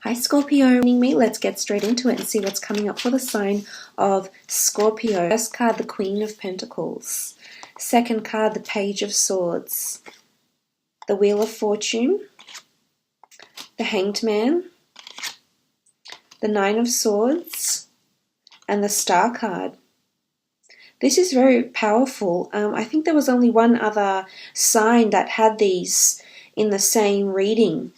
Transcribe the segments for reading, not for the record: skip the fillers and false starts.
Hi Scorpio, me. Let's get straight into it and see what's coming up for the sign of Scorpio. First card, the Queen of Pentacles. Second card, the Page of Swords. The Wheel of Fortune. The Hanged Man. The Nine of Swords. And the Star card. This is very powerful. I think there was only one other sign that had these in the same reading,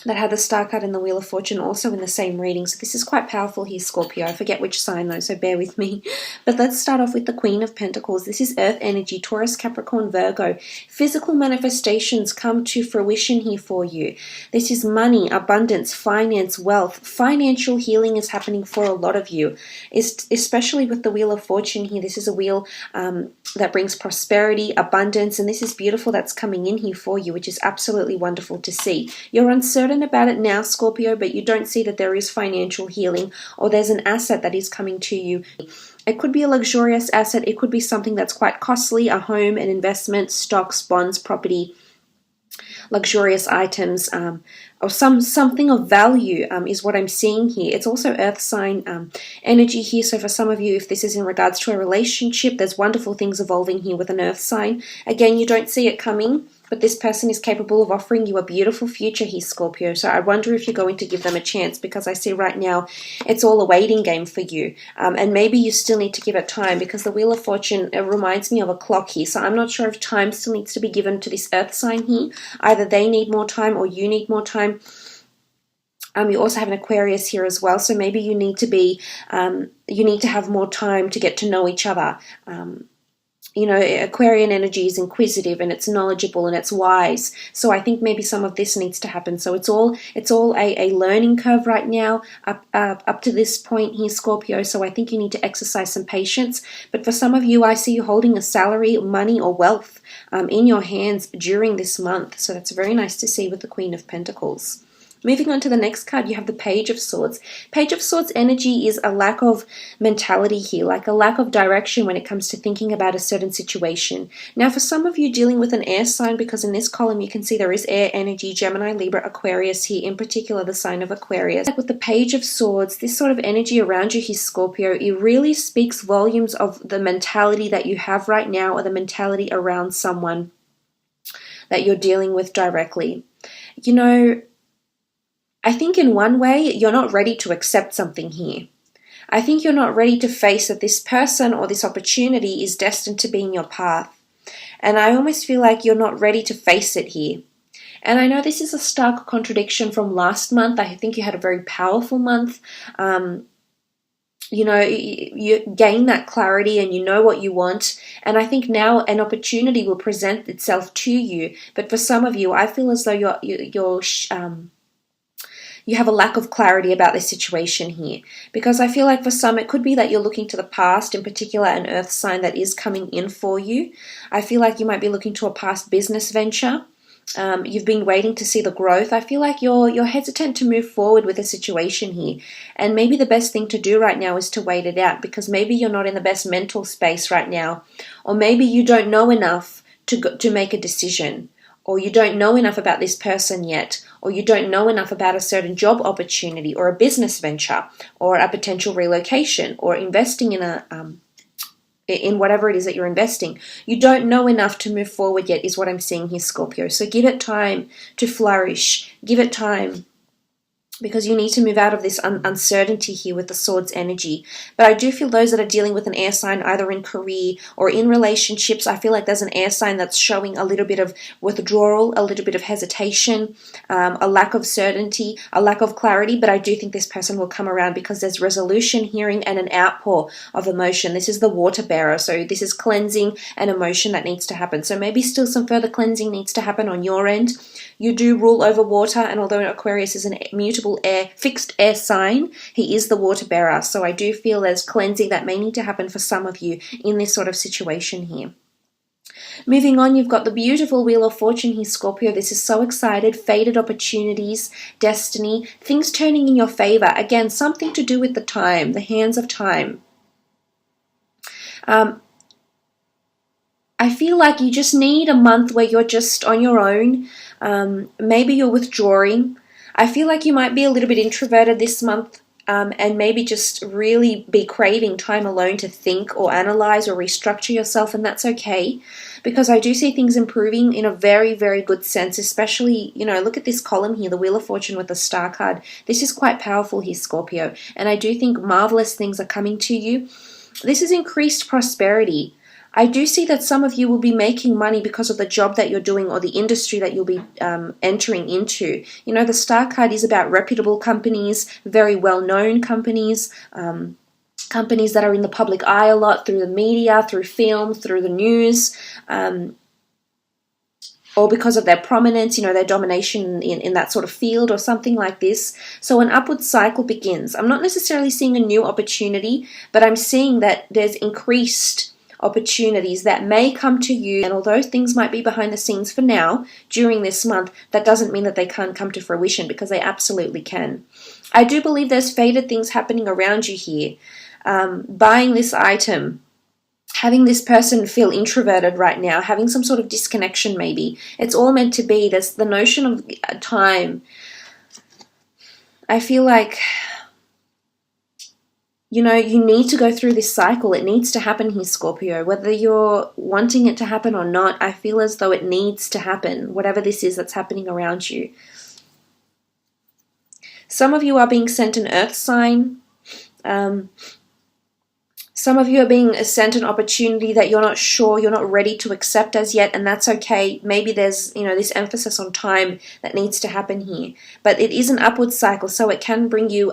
that had the Star card and the Wheel of Fortune also in the same reading. So this is quite powerful here, Scorpio. I forget which sign though, so bear with me. But let's start off with the Queen of Pentacles. This is Earth energy, Taurus, Capricorn, Virgo. Physical manifestations come to fruition here for you. This is money, abundance, finance, wealth. Financial healing is happening for a lot of you, especially with the Wheel of Fortune here. This is a wheel that brings prosperity, abundance, and this is beautiful that's coming in here for you, which is absolutely wonderful to see. You're uncertain about it now, Scorpio, but you don't see that there is financial healing or there's an asset that is coming to you. It could be a luxurious asset. It could be something that's quite costly, a home, an investment, stocks, bonds, property, luxurious items, or something of value is what I'm seeing here. It's also earth sign energy here. So for some of you, if this is in regards to a relationship, there's wonderful things evolving here with an earth sign. Again, you don't see it coming, but this person is capable of offering you a beautiful future here, Scorpio. So I wonder if you're going to give them a chance, because I see right now it's all a waiting game for you. And maybe you still need to give it time, because the Wheel of Fortune, it reminds me of a clock here. So I'm not sure if time still needs to be given to this earth sign here. Either they need more time or you need more time. You also have an Aquarius here as well. So maybe you need to be, you need to have more time to get to know each other. You know, Aquarian energy is inquisitive and it's knowledgeable and it's wise. So I think maybe some of this needs to happen. So it's all a learning curve right now up to this point here, Scorpio. So I think you need to exercise some patience. But for some of you, I see you holding a salary, money or wealth in your hands during this month. So that's very nice to see with the Queen of Pentacles. Moving on to the next card, you have the Page of Swords. Page of Swords energy is a lack of mentality here, like a lack of direction when it comes to thinking about a certain situation. Now, for some of you dealing with an air sign, because in this column you can see there is air energy, Gemini, Libra, Aquarius here, in particular the sign of Aquarius. With the Page of Swords, this sort of energy around you here, Scorpio, it really speaks volumes of the mentality that you have right now, or the mentality around someone that you're dealing with directly. You know, I think in one way, you're not ready to accept something here. I think you're not ready to face that this person or this opportunity is destined to be in your path. And I almost feel like you're not ready to face it here. And I know this is a stark contradiction from last month. I think you had a very powerful month. You know, you gain that clarity and you know what you want. And I think now an opportunity will present itself to you. But for some of you, I feel as though you have a lack of clarity about this situation here. Because I feel like for some, it could be that you're looking to the past, in particular an earth sign that is coming in for you. I feel like you might be looking to a past business venture. You've been waiting to see the growth. I feel like you're hesitant to move forward with a situation here. And maybe the best thing to do right now is to wait it out, because maybe you're not in the best mental space right now. Or maybe you don't know enough to make a decision. Or you don't know enough about this person yet, or you don't know enough about a certain job opportunity or a business venture or a potential relocation or investing in whatever it is that you're investing. You don't know enough to move forward yet is what I'm seeing here, Scorpio. So give it time to flourish. Give it time, because you need to move out of this uncertainty here with the Swords energy. But I do feel those that are dealing with an air sign, either in career or in relationships, I feel like there's an air sign that's showing a little bit of withdrawal, a little bit of hesitation, a lack of certainty, a lack of clarity. But I do think this person will come around, because there's resolution, hearing, and an outpour of emotion. This is the water bearer. So this is cleansing and emotion that needs to happen. So maybe still some further cleansing needs to happen on your end. You do rule over water, and although Aquarius is an mutable fixed air sign, he is the water bearer. So I do feel there's cleansing that may need to happen for some of you in this sort of situation here. Moving on, you've got the beautiful Wheel of Fortune here, Scorpio. This is so excited. Faded opportunities, destiny, things turning in your favor. Again, something to do with the time, the hands of time. I feel like you just need a month where you're just on your own. Maybe you're withdrawing. I feel like you might be a little bit introverted this month, and maybe just really be craving time alone to think or analyze or restructure yourself, and that's okay, because I do see things improving in a very, very good sense, especially, look at this column here, the Wheel of Fortune with the Star card. This is quite powerful here, Scorpio, and I do think marvelous things are coming to you. This is increased prosperity. I do see that some of you will be making money because of the job that you're doing or the industry that you'll be entering into. The Star card is about reputable companies, very well-known companies, companies that are in the public eye a lot through the media, through film, through the news, or because of their prominence, their domination in that sort of field or something like this. So an upward cycle begins. I'm not necessarily seeing a new opportunity, but I'm seeing that there's increased opportunities that may come to you, and although things might be behind the scenes for now during this month, that doesn't mean that they can't come to fruition, because they absolutely can. I do believe there's fated things happening around you here. Buying this item, having this person feel introverted right now, having some sort of disconnection maybe. It's all meant to be. There's the notion of time. I feel like you need to go through this cycle. It needs to happen here, Scorpio. Whether you're wanting it to happen or not, I feel as though it needs to happen, whatever this is that's happening around you. Some of you are being sent an earth sign. Some of you are being sent an opportunity that you're not sure, you're not ready to accept as yet, and that's okay. Maybe there's, this emphasis on time that needs to happen here. But it is an upward cycle, so it can bring you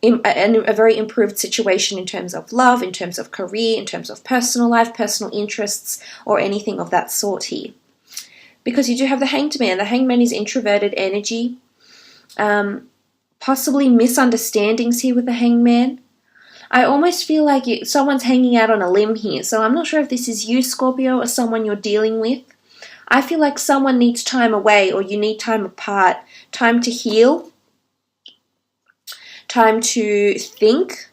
a very improved situation in terms of love, in terms of career, in terms of personal life, personal interests, or anything of that sort here. Because you do have the Hanged Man. The Hanged Man is introverted energy. Possibly misunderstandings here with the Hanged Man. I almost feel like someone's hanging out on a limb here. So I'm not sure if this is you, Scorpio, or someone you're dealing with. I feel like someone needs time away, or you need time apart. Time to heal. Time to think,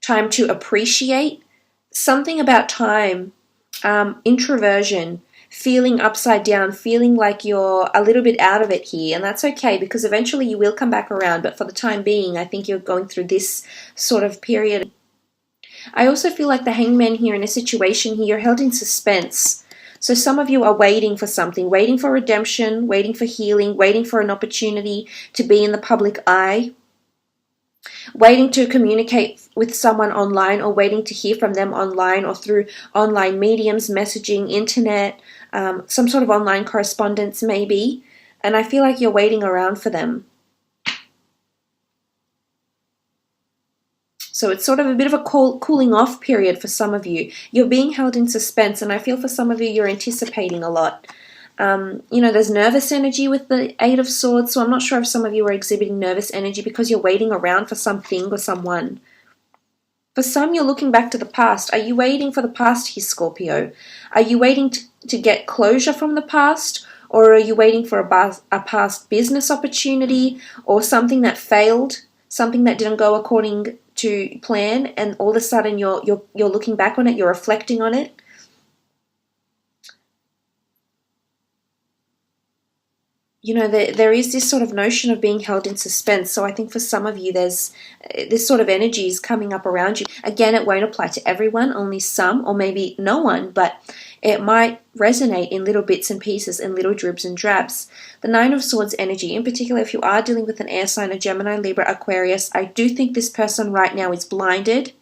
time to appreciate. Something about time, introversion, feeling upside down, feeling like you're a little bit out of it here, and that's okay, because eventually you will come back around, but for the time being, I think you're going through this sort of period. I also feel like the Hanged Man here in a situation here, you're held in suspense. So some of you are waiting for something, waiting for redemption, waiting for healing, waiting for an opportunity to be in the public eye, waiting to communicate with someone online, or waiting to hear from them online or through online mediums, messaging, internet, some sort of online correspondence maybe. And I feel like you're waiting around for them. So it's sort of a bit of a cooling off period for some of you. You're being held in suspense, and I feel for some of you, you're anticipating a lot. There's nervous energy with the Eight of Swords, so I'm not sure if some of you are exhibiting nervous energy because you're waiting around for something or someone. For some, you're looking back to the past. Are you waiting for the past here, Scorpio? Are you waiting to get closure from the past, or are you waiting for a past business opportunity, or something that failed, something that didn't go according to plan, and all of a sudden you're looking back on it, you're reflecting on it? There is this sort of notion of being held in suspense. So I think for some of you, there's this sort of energy is coming up around you. Again, it won't apply to everyone, only some, or maybe no one, but it might resonate in little bits and pieces, in little dribs and drabs. The Nine of Swords energy, in particular, if you are dealing with an air sign, a Gemini, Libra, Aquarius, I do think this person right now is blinded.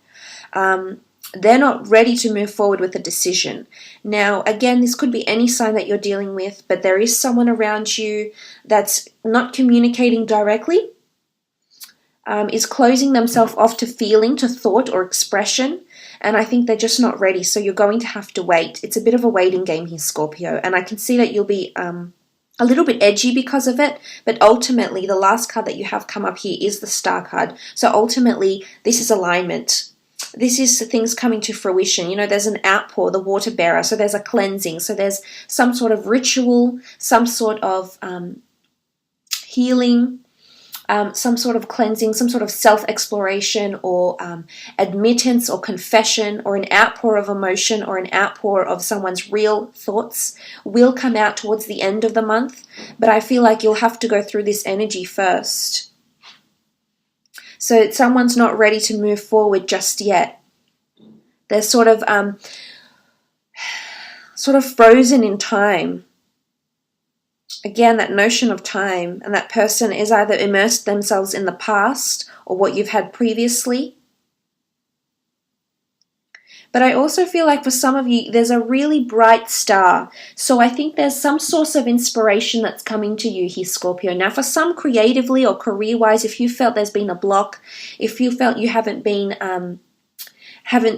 They're not ready to move forward with a decision. Now, again, this could be any sign that you're dealing with, but there is someone around you that's not communicating directly, is closing themselves off to feeling, to thought or expression, and I think they're just not ready, so you're going to have to wait. It's a bit of a waiting game here, Scorpio, and I can see that you'll be a little bit edgy because of it, but ultimately, the last card that you have come up here is the Star card, so ultimately, this is alignment. This is things coming to fruition. There's an outpour, the water bearer, so there's a cleansing, so there's some sort of ritual, some sort of healing, some sort of cleansing, some sort of self-exploration, or admittance or confession, or an outpour of emotion, or an outpour of someone's real thoughts will come out towards the end of the month. But I feel like you'll have to go through this energy first. So someone's not ready to move forward just yet. They're sort of frozen in time. Again, that notion of time, and that person is either immersed themselves in the past or what you've had previously. But I also feel like for some of you, there's a really bright star. So I think there's some source of inspiration that's coming to you here, Scorpio. Now, for some, creatively or career-wise, if you felt there's been a block, if you felt you haven't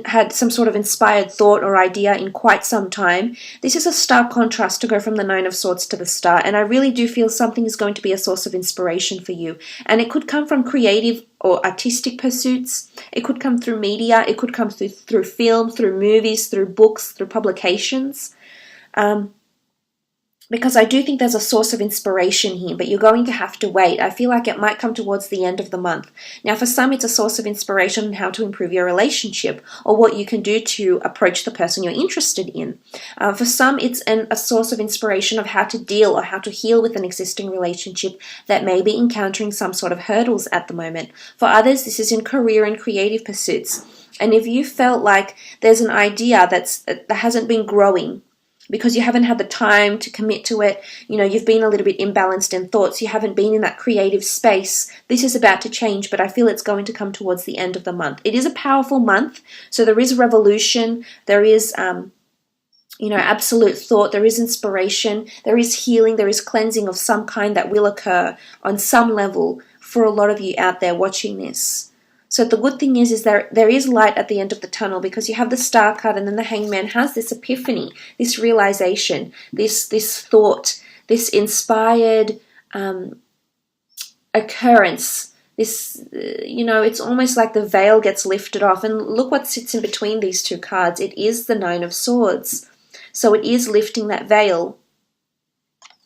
had some sort of inspired thought or idea in quite some time, this is a stark contrast to go from the Nine of Swords to the Star. And I really do feel something is going to be a source of inspiration for you. And it could come from creative or artistic pursuits. It could come through media. It could come through film, through movies, through books, through publications. Because I do think there's a source of inspiration here, but you're going to have to wait. I feel like it might come towards the end of the month. Now, for some, it's a source of inspiration on how to improve your relationship or what you can do to approach the person you're interested in. For some, it's a source of inspiration of how to deal or how to heal with an existing relationship that may be encountering some sort of hurdles at the moment. For others, this is in career and creative pursuits. And if you felt like there's an idea that hasn't been growing, because you haven't had the time to commit to it, you've been a little bit imbalanced in thoughts, you haven't been in that creative space, this is about to change, but I feel it's going to come towards the end of the month. It is a powerful month, so there is revolution, there is, absolute thought, there is inspiration, there is healing, there is cleansing of some kind that will occur on some level for a lot of you out there watching this. So the good thing is there is light at the end of the tunnel, because you have the Star card, and then the Hangman has this epiphany, this realization, this thought, this inspired occurrence. This, it's almost like the veil gets lifted off. And look what sits in between these two cards. It is the Nine of Swords. So it is lifting that veil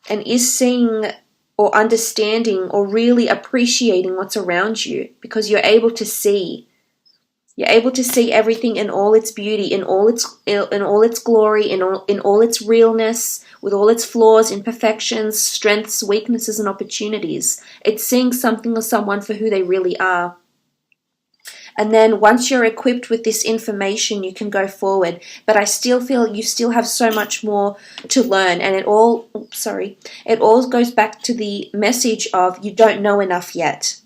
and is seeing or understanding or really appreciating what's around you, because you're able to see. You're able to see everything in all its beauty, in all its glory, in all its realness, with all its flaws, imperfections, strengths, weaknesses, and opportunities. It's seeing something or someone for who they really are. And then once you're equipped with this information, you can go forward. But I still feel you still have so much more to learn. And it all goes back to the message of you don't know enough yet.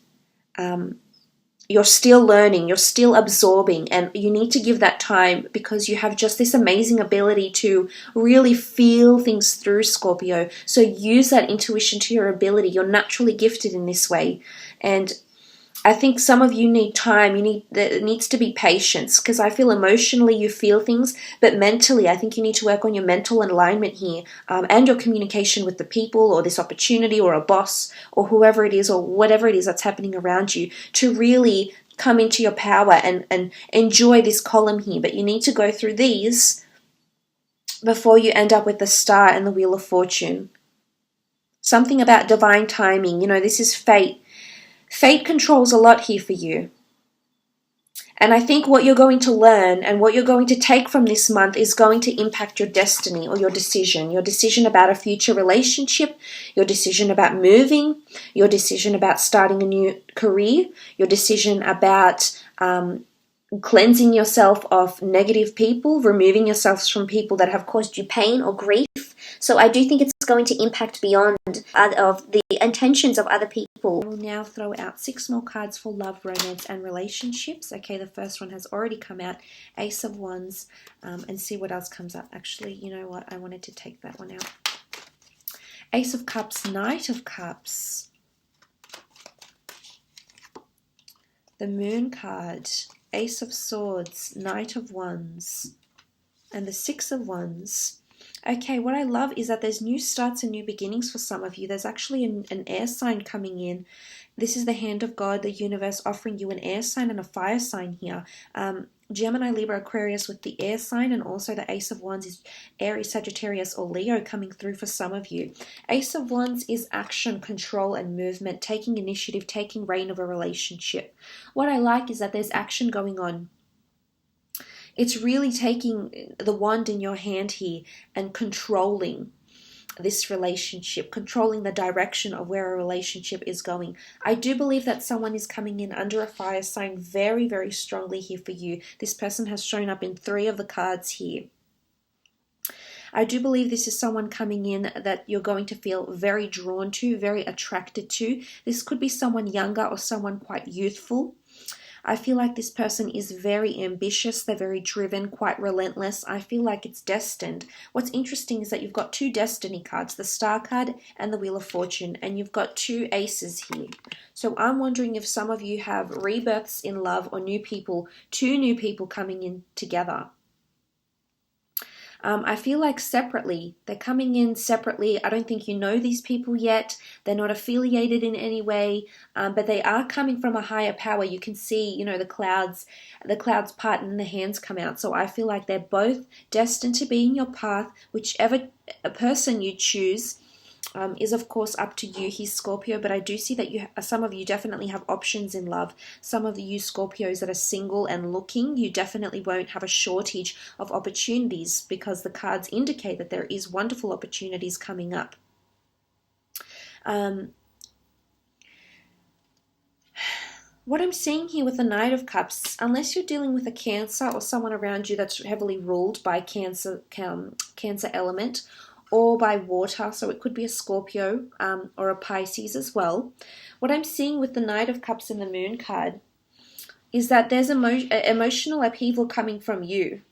You're still learning, you're still absorbing, and you need to give that time, because you have just this amazing ability to really feel things through, Scorpio. So use that intuition to your ability. You're naturally gifted in this way. And I think some of you need time. There needs to be patience, because I feel emotionally you feel things, but mentally I think you need to work on your mental alignment here, and your communication with the people or this opportunity or a boss or whoever it is or whatever it is that's happening around you, to really come into your power and enjoy this column here. But you need to go through these before you end up with the Star and the Wheel of Fortune. Something about divine timing. This is fate. Fate controls a lot here for you. And I think what you're going to learn and what you're going to take from this month is going to impact your destiny or your decision about a future relationship, your decision about moving, your decision about starting a new career, your decision about cleansing yourself of negative people, removing yourselves from people that have caused you pain or grief. So I do think it's going to impact beyond of the intentions of other people. I will now throw out 6 more cards for love, romance, and relationships. Okay, the first one has already come out, Ace of Wands, and see what else comes up. Actually, you know what? I wanted to take that one out. Ace of Cups, Knight of Cups, the Moon card, Ace of Swords, Knight of Wands, and the Six of Wands. Okay, what I love is that there's new starts and new beginnings for some of you. There's actually an air sign coming in. This is the hand of God, the universe, offering you an air sign and a fire sign here. Gemini, Libra, Aquarius with the air sign, and also the Ace of Wands is Aries, Sagittarius, or Leo coming through for some of you. Ace of Wands is action, control, and movement, taking initiative, taking reign of a relationship. What I like is that there's action going on. It's really taking the wand in your hand here and controlling this relationship, controlling the direction of where a relationship is going. I do believe that someone is coming in under a fire sign very, very strongly here for you. This person has shown up in 3 of the cards here. I do believe this is someone coming in that you're going to feel very drawn to, very attracted to. This could be someone younger or someone quite youthful. I feel like this person is very ambitious, they're very driven, quite relentless. I feel like it's destined. What's interesting is that you've got 2 destiny cards, the Star card and the Wheel of Fortune, and you've got 2 aces here. So I'm wondering if some of you have rebirths in love or new people, 2 new people coming in together. I feel like separately, they're coming in separately. I don't think you know these people yet. They're not affiliated in any way, but they are coming from a higher power. You can see, the clouds part and the hands come out. So I feel like they're both destined to be in your path. Whichever person you choose is of course up to you. He's Scorpio, but I do see that some of you definitely have options in love. Some of you Scorpios that are single and looking, you definitely won't have a shortage of opportunities because the cards indicate that there is wonderful opportunities coming up. What I'm seeing here with the Knight of Cups, unless you're dealing with a Cancer or someone around you that's heavily ruled by Cancer element, or by water, so it could be a Scorpio or a Pisces as well. What I'm seeing with the Knight of Cups and the Moon card is that there's emotional upheaval coming from you.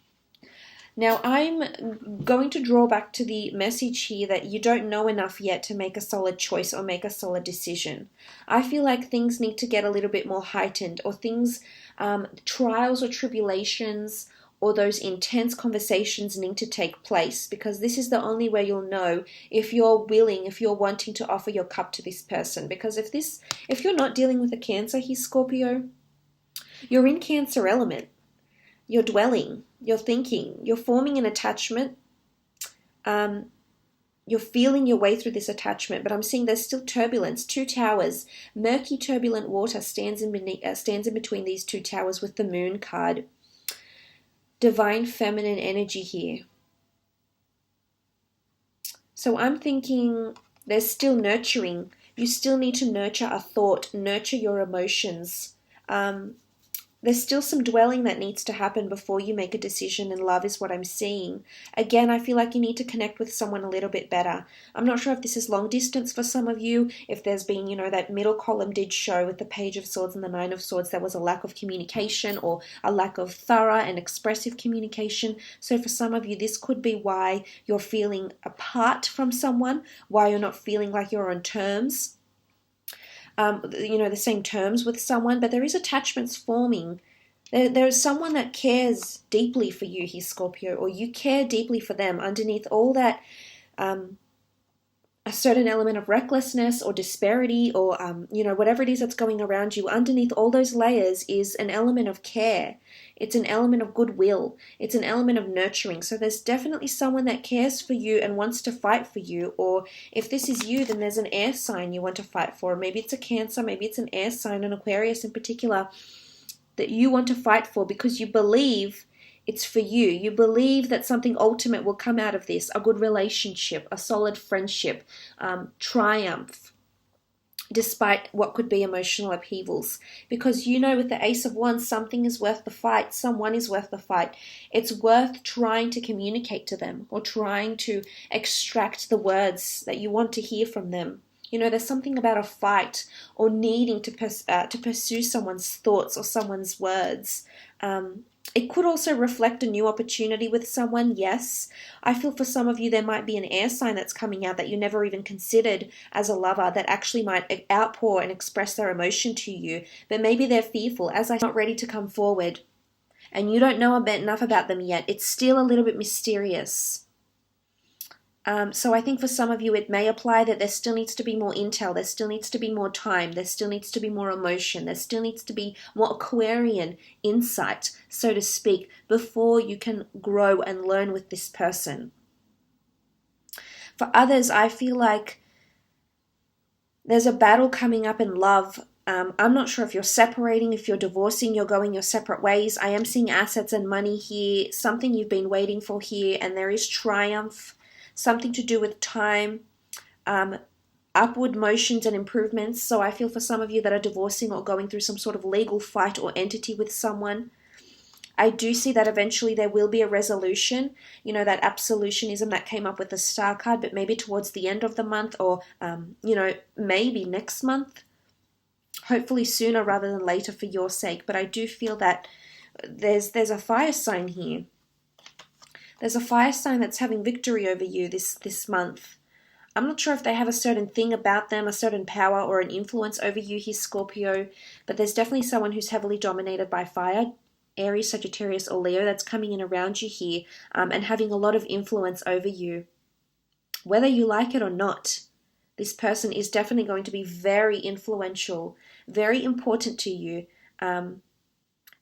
Now, I'm going to draw back to the message here that you don't know enough yet to make a solid choice or make a solid decision. I feel like things need to get a little bit more heightened, or trials or tribulations, or those intense conversations need to take place, because this is the only way you'll know if you're willing, if you're wanting to offer your cup to this person. Because if you're not dealing with a Cancer here, Scorpio, you're in Cancer element. You're dwelling, you're thinking, you're forming an attachment, you're feeling your way through this attachment, but I'm seeing there's still turbulence. 2 towers, murky turbulent water stands in between these 2 towers with the Moon card. Divine feminine energy here. So I'm thinking there's still nurturing. You still need to nurture a thought, nurture your emotions. There's still some dwelling that needs to happen before you make a decision in love is what I'm seeing. Again, I feel like you need to connect with someone a little bit better. I'm not sure if this is long distance for some of you, if there's been, that middle column did show with the Page of Swords and the Nine of Swords, there was a lack of communication or a lack of thorough and expressive communication. So for some of you, this could be why you're feeling apart from someone, why you're not feeling like you're on terms. The same terms with someone, but there is attachments forming. There is someone that cares deeply for you here, Scorpio, or you care deeply for them. Underneath all that, a certain element of recklessness or disparity or, whatever it is that's going around you, underneath all those layers is an element of care. It's an element of goodwill. It's an element of nurturing. So there's definitely someone that cares for you and wants to fight for you. Or if this is you, then there's an air sign you want to fight for. Maybe it's a Cancer, maybe it's an air sign, an Aquarius in particular, that you want to fight for because you believe it's for you. You believe that something ultimate will come out of this, a good relationship, a solid friendship, triumph, despite what could be emotional upheavals. Because with the Ace of Wands, something is worth the fight. Someone is worth the fight. It's worth trying to communicate to them or trying to extract the words that you want to hear from them. There's something about a fight or needing to pursue someone's thoughts or someone's words. It could also reflect a new opportunity with someone, yes. I feel for some of you there might be an air sign that's coming out that you never even considered as a lover that actually might outpour and express their emotion to you, but maybe they're fearful, as I'm not ready to come forward, and you don't know enough about them yet. It's still a little bit mysterious. So I think for some of you, it may apply that there still needs to be more intel, there still needs to be more time, there still needs to be more emotion, there still needs to be more Aquarian insight, so to speak, before you can grow and learn with this person. For others, I feel like there's a battle coming up in love. I'm not sure if you're separating, if you're divorcing, you're going your separate ways. I am seeing assets and money here, something you've been waiting for here, and there is triumph. Something to do with time, upward motions and improvements. So I feel for some of you that are divorcing or going through some sort of legal fight or entity with someone, I do see that eventually there will be a resolution. You know, that absolutionism that came up with the Star card, but maybe towards the end of the month or, maybe next month. Hopefully sooner rather than later for your sake. But I do feel that there's a fire sign here. There's a fire sign that's having victory over you this month. I'm not sure if they have a certain thing about them, a certain power or an influence over you here, Scorpio, but there's definitely someone who's heavily dominated by fire, Aries, Sagittarius, or Leo, that's coming in around you here and having a lot of influence over you. Whether you like it or not, this person is definitely going to be very influential, very important to you.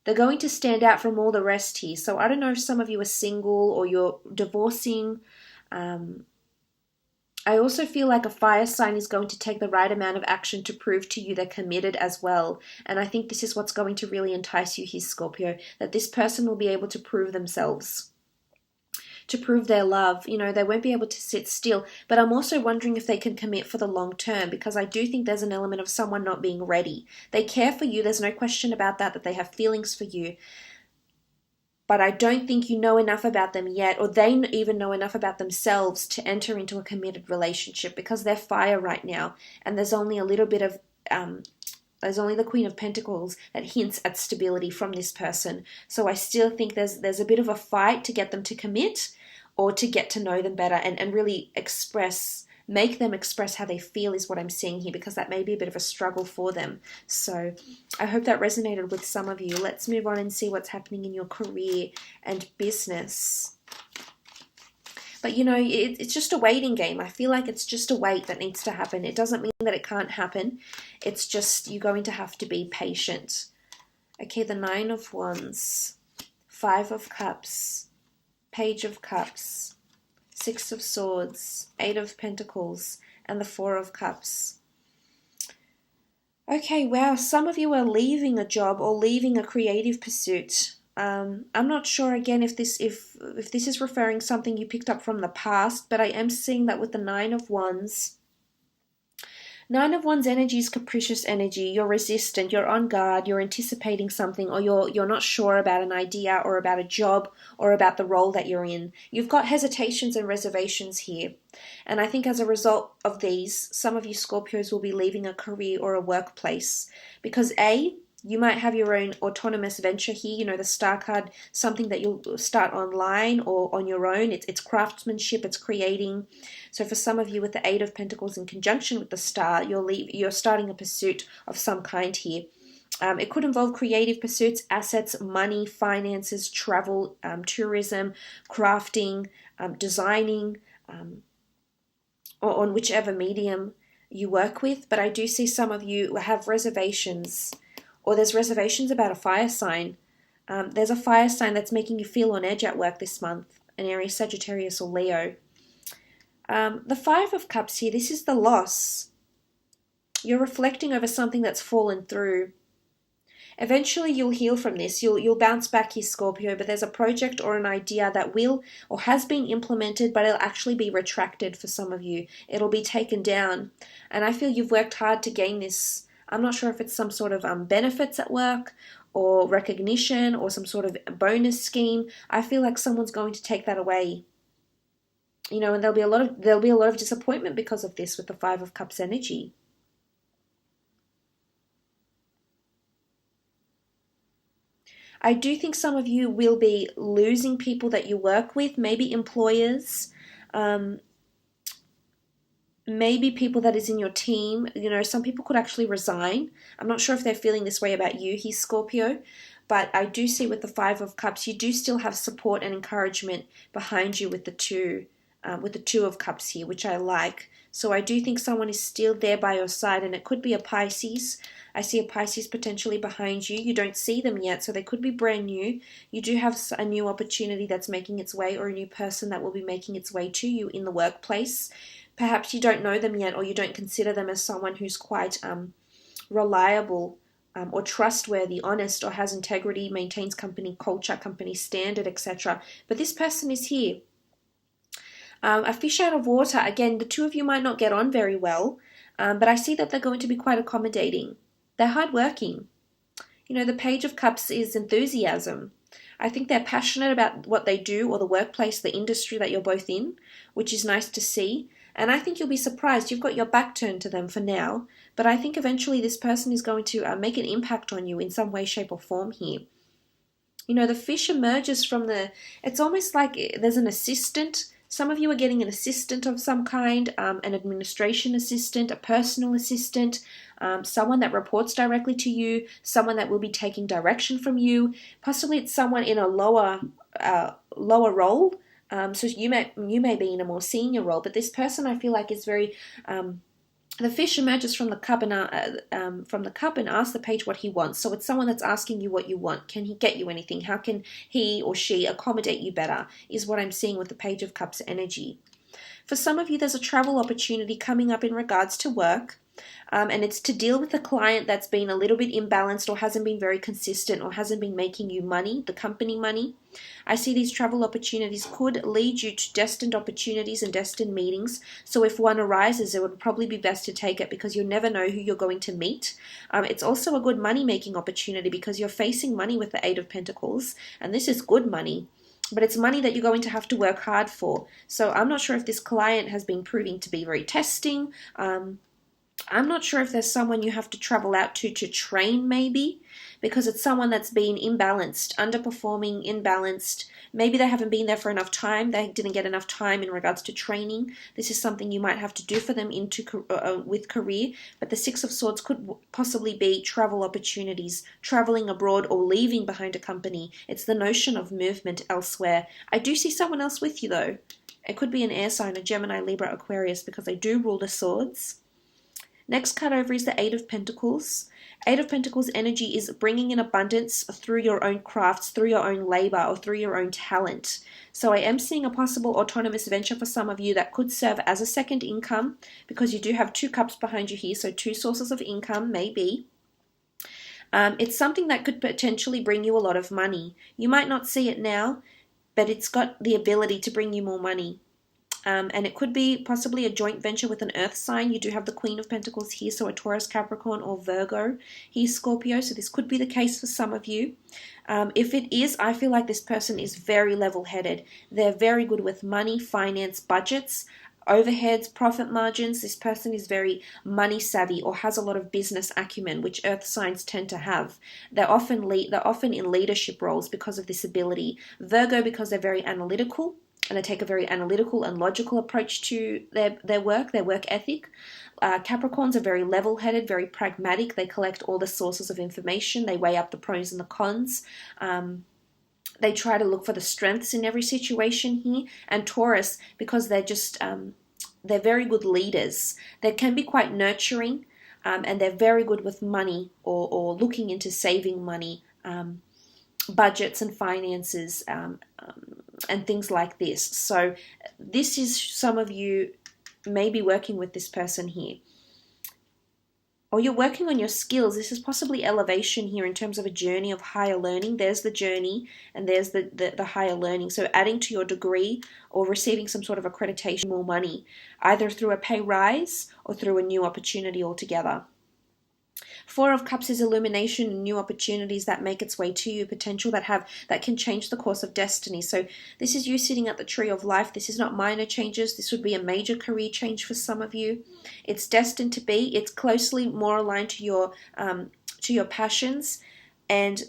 They're going to stand out from all the rest here. So I don't know if some of you are single or you're divorcing. I also feel like a fire sign is going to take the right amount of action to prove to you they're committed as well. And I think this is what's going to really entice you here, Scorpio, that this person will be able to prove themselves, to prove their love. You know, they won't be able to sit still. But I'm also wondering if they can commit for the long term, because I do think there's an element of someone not being ready. They care for you. There's no question about that they have feelings for you. But I don't think you know enough about them yet, or they even know enough about themselves to enter into a committed relationship, because they're fire right now. And there's only a little bit of there's only the Queen of Pentacles that hints at stability from this person. So I still think there's a bit of a fight to get them to commit or to get to know them better and really make them express how they feel is what I'm seeing here, because that may be a bit of a struggle for them. So I hope that resonated with some of you. Let's move on and see what's happening in your career and business. But, you know, it's just a waiting game. I feel like it's just a wait that needs to happen. It doesn't mean that it can't happen. It's just you're going to have to be patient. Okay, the 9 of Wands, 5 of Cups, Page of Cups, 6 of Swords, 8 of Pentacles, and the 4 of Cups. Okay, wow, some of you are leaving a job or leaving a creative pursuit. I'm not sure again if this is referring something you picked up from the past, but I am seeing that with the 9 of Wands. 9 of Wands energy is capricious energy. You're resistant, you're on guard, you're anticipating something, or you're not sure about an idea or about a job or about the role that you're in. You've got hesitations and reservations here. And I think as a result of these, some of you Scorpios will be leaving a career or a workplace because you might have your own autonomous venture here, you know, the Star card, something that you'll start online or on your own. It's craftsmanship, it's creating. So for some of you with the 8 of Pentacles in conjunction with the Star, you're starting a pursuit of some kind here. It could involve creative pursuits, assets, money, finances, travel, tourism, crafting, designing, or on whichever medium you work with. But I do see some of you have reservations, or there's reservations about a fire sign. There's a fire sign that's making you feel on edge at work this month, an Aries, Sagittarius, or Leo. The 5 of Cups here, this is the loss. You're reflecting over something that's fallen through. Eventually you'll heal from this. You'll bounce back here, Scorpio, but there's a project or an idea that will or has been implemented, but it'll actually be retracted for some of you. It'll be taken down. And I feel you've worked hard to gain this. I'm not sure if it's some sort of benefits at work or recognition or some sort of bonus scheme. I feel like someone's going to take that away. You know, and there'll be a lot of disappointment because of this with the 5 of Cups energy. I do think some of you will be losing people that you work with, maybe employers, maybe people that is in your team. You know, some people could actually resign. I'm not sure if they're feeling this way about you here, Scorpio, but I do see with the 5 of Cups, you do still have support and encouragement behind you with the 2 with the Two of Cups here, which I like. So I do think someone is still there by your side, and it could be a Pisces. I see a Pisces potentially behind you. You don't see them yet, so they could be brand new. You do have a new opportunity that's making its way, or a new person that will be making its way to you in the workplace. Perhaps you don't know them yet, or you don't consider them as someone who's quite reliable or trustworthy, honest, or has integrity, maintains company culture, company standard, etc. But this person is here. A fish out of water. Again, the two of you might not get on very well, but I see that they're going to be quite accommodating. They're hardworking. You know, the Page of Cups is enthusiasm. I think they're passionate about what they do, or the workplace, the industry that you're both in, which is nice to see. And I think you'll be surprised. You've got your back turned to them for now, but I think eventually this person is going to make an impact on you in some way, shape, or form here. You know, the fish emerges from it's almost like there's an assistant. Some of you are getting an assistant of some kind, an administration assistant, a personal assistant, someone that reports directly to you, someone that will be taking direction from you. Possibly it's someone in a lower role. So you may be in a more senior role, but this person I feel like is very. The fish emerges from the cup and asks the page what he wants. So it's someone that's asking you what you want. Can he get you anything? How can he or she accommodate you better? Is what I'm seeing with the Page of Cups energy. For some of you, there's a travel opportunity coming up in regards to work. And it's to deal with a client that's been a little bit imbalanced, or hasn't been very consistent, or hasn't been making you money, the company money. I see these travel opportunities could lead you to destined opportunities and destined meetings. So if one arises, it would probably be best to take it, because you'll never know who you're going to meet. It's also a good money-making opportunity, because you're facing money with the Eight of Pentacles, and this is good money. But it's money that you're going to have to work hard for. So I'm not sure if this client has been proving to be very testing. I'm not sure if there's someone you have to travel out to train, maybe, because it's someone that's been imbalanced, underperforming, imbalanced. Maybe they haven't been there for enough time. They didn't get enough time in regards to training. This is something you might have to do for them with career. But the Six of Swords could possibly be travel opportunities, traveling abroad or leaving behind a company. It's the notion of movement elsewhere. I do see someone else with you, though. It could be an air sign, a Gemini, Libra, Aquarius, because they do rule the swords. Next card over is the Eight of Pentacles. Eight of Pentacles energy is bringing in abundance through your own crafts, through your own labor, or through your own talent. So I am seeing a possible autonomous venture for some of you that could serve as a second income, because you do have two cups behind you here, so two sources of income, maybe. It's something that could potentially bring you a lot of money. You might not see it now, but it's got the ability to bring you more money. And it could be possibly a joint venture with an earth sign. You do have the Queen of Pentacles here, so a Taurus, Capricorn, or Virgo. He's Scorpio, so this could be the case for some of you. If it is, I feel like this person is very level-headed. They're very good with money, finance, budgets, overheads, profit margins. This person is very money savvy, or has a lot of business acumen, which earth signs tend to have. They're often in leadership roles because of this ability. Virgo, because they're very analytical, and they take a very analytical and logical approach to their work ethic. Capricorns are very level-headed, very pragmatic. They collect all the sources of information. They weigh up the pros and the cons. They try to look for the strengths in every situation here. And Taurus, because they're just, they're very good leaders. They can be quite nurturing, and they're very good with money, or looking into saving money, budgets and finances, and things like this. So this is some of you maybe working with this person here. Or you're working on your skills. This is possibly elevation here in terms of a journey of higher learning. There's the journey, and there's the higher learning. So adding to your degree, or receiving some sort of accreditation, more money, either through a pay rise or through a new opportunity altogether. Four of Cups is illumination and new opportunities that make its way to you, potential that can change the course of destiny. So this is you sitting at the tree of life. This is not minor changes. This would be a major career change for some of you. It's destined to be. It's closely more aligned to your passions, and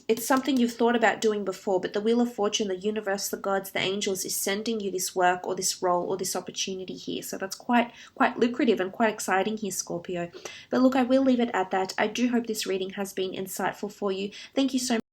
it's something you've thought about doing before, but the Wheel of Fortune, the universe, the gods, the angels is sending you this work or this role or this opportunity here. So that's quite lucrative and quite exciting here, Scorpio. But look, I will leave it at that. I do hope this reading has been insightful for you. Thank you so much.